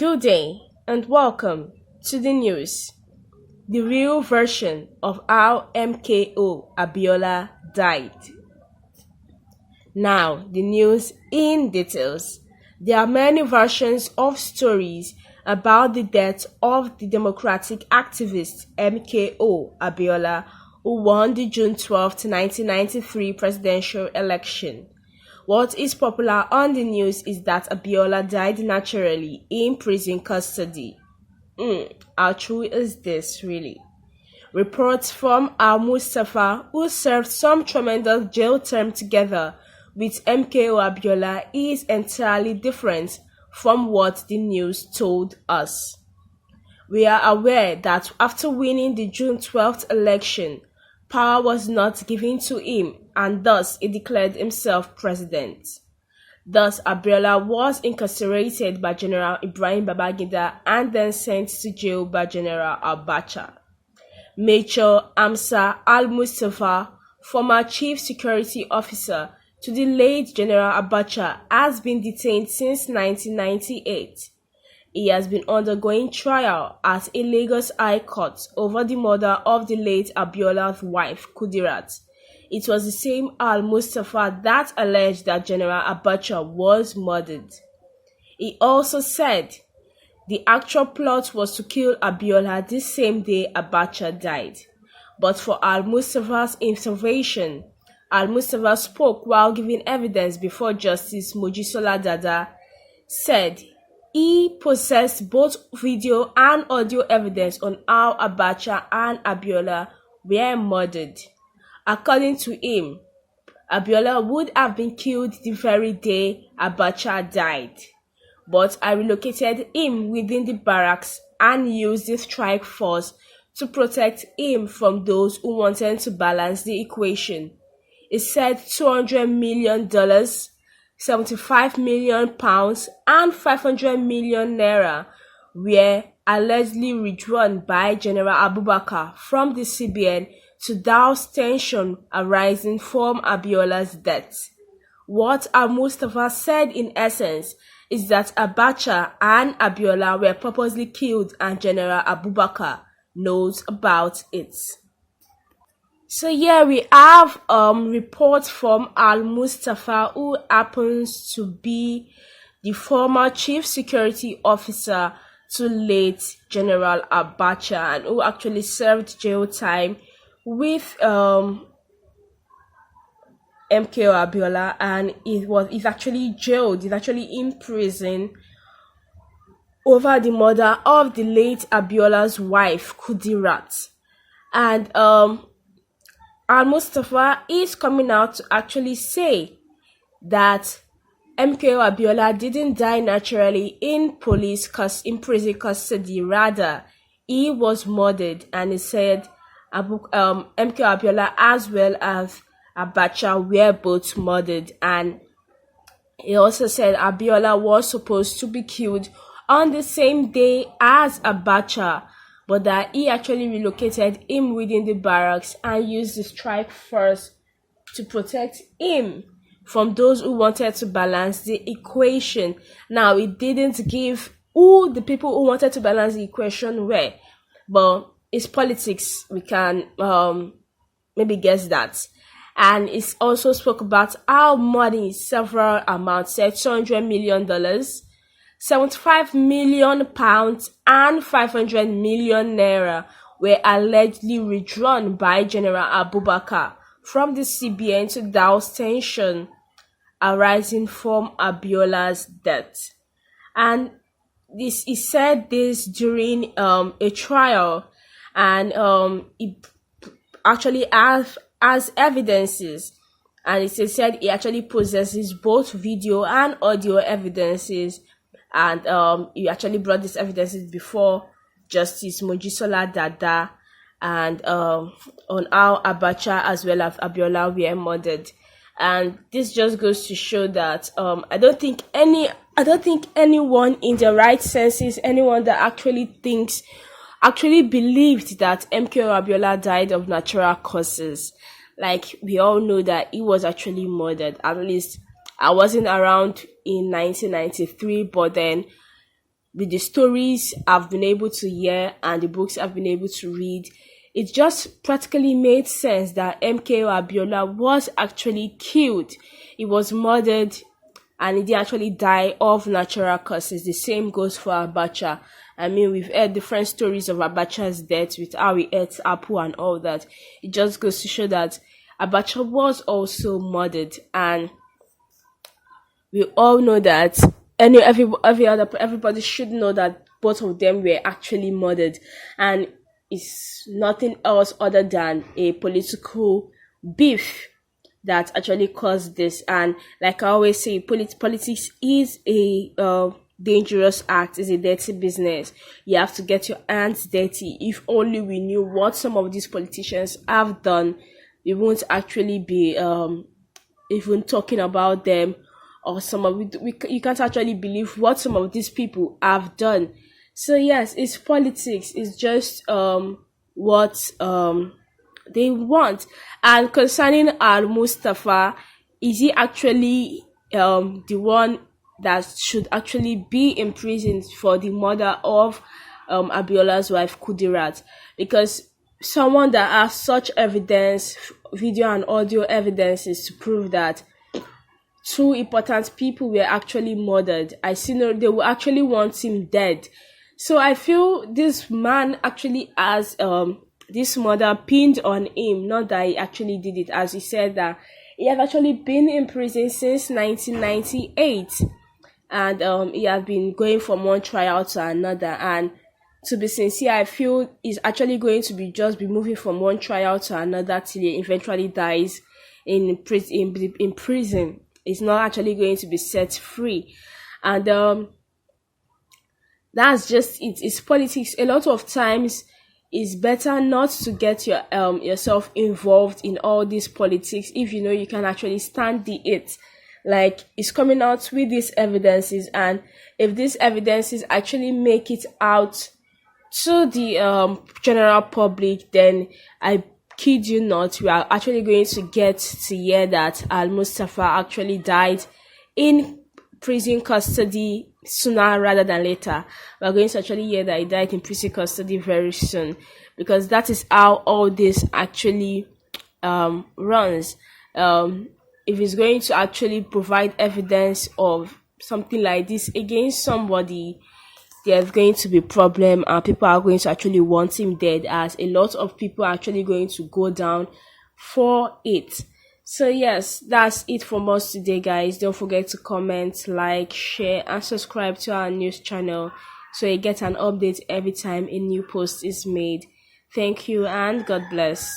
Good day and welcome to the news, the real version of how MKO Abiola died. Now, the news in details. There are many versions of stories about the death of the democratic activist MKO Abiola, who won the June 12, 1993 presidential election. What is popular on the news is that Abiola died naturally in prison custody. How true is this, really? Reports from Al-Mustafa, who served some tremendous jail term together with MKO Abiola, is entirely different from what the news told us. We are aware that after winning the June 12th election, power was not given to him, and thus he declared himself president. Thus, Abiola was incarcerated by General Ibrahim Babangida and then sent to jail by General Abacha. Major Amsa Al-Mustafa, former Chief Security Officer to the late General Abacha, has been detained since 1998. He has been undergoing trial at a Lagos High Court over the murder of the late Abiola's wife, Kudirat. It was the same Al-Mustafa that alleged that General Abacha was murdered. He also said the actual plot was to kill Abiola the same day Abacha died. But for Al-Mustafa's intervention, Al-Mustafa spoke while giving evidence before Justice Mojisola Dada, said he possessed both video and audio evidence on how Abacha and Abiola were murdered. According to him, Abiola would have been killed the very day Abacha died, but I relocated him within the barracks and used the strike force to protect him from those who wanted to balance the equation. He said $200 million, 75 million pounds, and 500 million naira were allegedly withdrawn by General Abubakar from the CBN to douse tension arising from Abiola's death. What Al-Mustafa said in essence is that Abacha and Abiola were purposely killed and General Abubakar knows about it. So here we have reports from Al-Mustafa, who happens to be the former Chief Security Officer to late General Abacha, and who actually served jail time with MKO Abiola, and he's actually jailed, he's actually in prison over the murder of the late Abiola's wife, Kudirat. And Al-Mustafa is coming out to actually say that MKO Abiola didn't die naturally in prison custody. Rather, he was murdered, and he said MKO Abiola as well as Abacha were both murdered. And he also said Abiola was supposed to be killed on the same day as Abacha, but that he actually relocated him within the barracks and used the strike force to protect him from those who wanted to balance the equation. Now, it didn't give who the people who wanted to balance the equation were, but it's politics. We can maybe guess that. And it also spoke about how money, several amounts, said $200 million, 75 million pounds, and 500 million naira were allegedly withdrawn by General Abubakar from the CBN to douse tension arising from Abiola's death. And he said this during a trial, and he actually has evidences, and it said he actually possesses both video and audio evidences, and he actually brought these evidences before Justice Mojisola Dada, and on how Abacha as well as Abiola were murdered. And this just goes to show that I don't think anyone in their right senses, anyone that actually believed that MKO Abiola died of natural causes. Like, we all know that he was actually murdered. At least I wasn't around in 1993, but then with the stories I've been able to hear and the books I've been able to read, it just practically made sense that MKO Abiola was actually killed. He was murdered and he did actually die of natural causes. The same goes for Abacha. I mean, we've heard different stories of Abacha's death with how he ate apple and all that. It just goes to show that Abacha was also murdered, and we all know that everybody should know that both of them were actually murdered, and it's nothing else other than a political beef that actually caused this. And like I always say, politics is a dangerous act, is a dirty business. You have to get your hands dirty. If only we knew what some of these politicians have done, we won't actually be even talking about them, or some of it. You can't actually believe what some of these people have done. So yes, it's politics. It's just what they want. And concerning Al Mustafa, is he actually the one that should actually be imprisoned for the murder of Abiola's wife Kudirat? Because someone that has such evidence, video and audio evidences to prove that two important people were actually murdered, I see no, they will actually want him dead. So I feel this man actually has this murder pinned on him, not that he actually did it, as he said that he has actually been in prison since 1998, and he has been going from one trial to another. And to be sincere, I feel he's actually going to be moving from one trial to another till he eventually dies in prison. He's not actually going to be set free, and that's just it. It's politics. A lot of times, it's better not to get yourself involved in all this politics if you know you can actually stand the it. Like, it's coming out with these evidences, and if these evidences actually make it out to the general public, then I kid you not, we are actually going to get to hear that Al Mustafa actually died in prison custody sooner rather than later. We're going to actually hear that he died in prison custody very soon, because that is how all this actually runs. If he's going to actually provide evidence of something like this against somebody, there's going to be problem, and people are going to actually want him dead, as a lot of people are actually going to go down for it. So yes, that's it from us today, guys. Don't forget to comment, like, share, and subscribe to our news channel so you get an update every time a new post is made. Thank you and God bless.